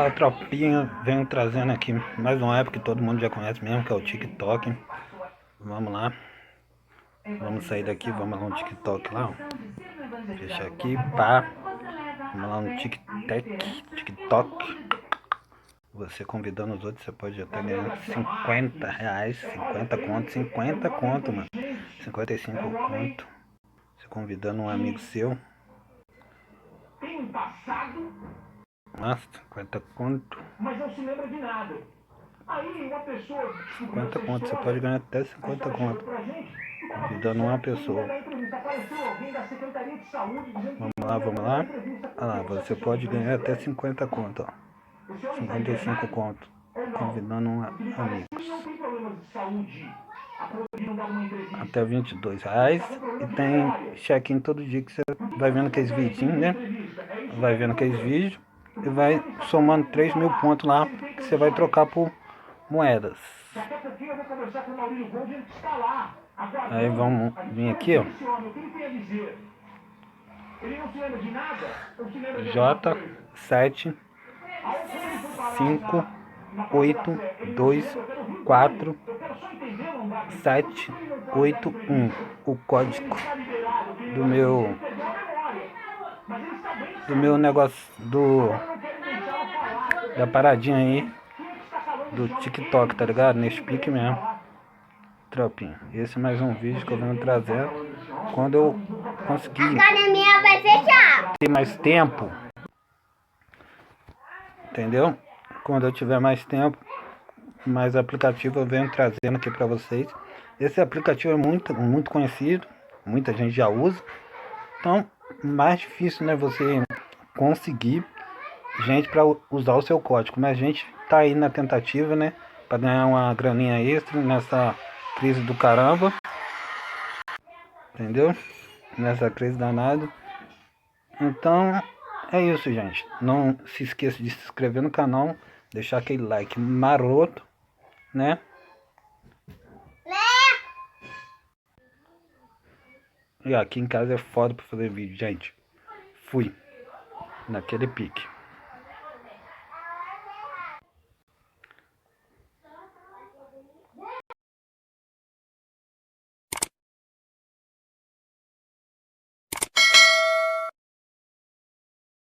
Fala, tropinha, venho trazendo aqui mais uma app que todo mundo já conhece mesmo, que é o TikTok. Vamos lá, vamos sair daqui, vamos lá no TikTok lá, ó. Fechar aqui, pá. Vamos lá no TikTok. Você convidando os outros, você pode até ganhar R$ 50, 50 conto, mano. 55 conto. Você convidando um amigo seu. Nossa, 50 conto. Mas não se lembra de nada. Aí uma pessoa 50 conto, você pode ganhar até 50 conto. Convidando uma pessoa. Vamos lá. Olha lá, você pode ganhar até 50 conto, ó. 55 conto. Convidando amigos. Até R$ 22. E tem check-in todo dia que você vai vendo aqueles vidinhos, né? Vai vendo aqueles vídeos e vai somando 3.000 pontos lá que você vai trocar por moedas. Aí vamos vir aqui, ó. J7 5 8 2 4 7 8 1. O código do meu negócio da paradinha aí do TikTok, tá ligado? Nesse pique mesmo. Tropinha, esse é mais um vídeo que eu venho trazendo. Quando eu conseguir academia vai fechar. ter mais tempo, entendeu? Quando eu tiver mais tempo, mais aplicativo eu venho trazendo aqui pra vocês. Esse aplicativo é muito conhecido, muita gente já usa. Então, mais difícil, né, você conseguir gente para usar o seu código. Mas a gente tá aí na tentativa, né, para ganhar uma graninha extra nessa crise do caramba. Entendeu? Nessa crise danada. Então, é isso, gente. Não se esqueça de se inscrever no canal, deixar aquele like maroto, né? E aqui em casa é foda pra fazer vídeo, gente. Fui naquele pique.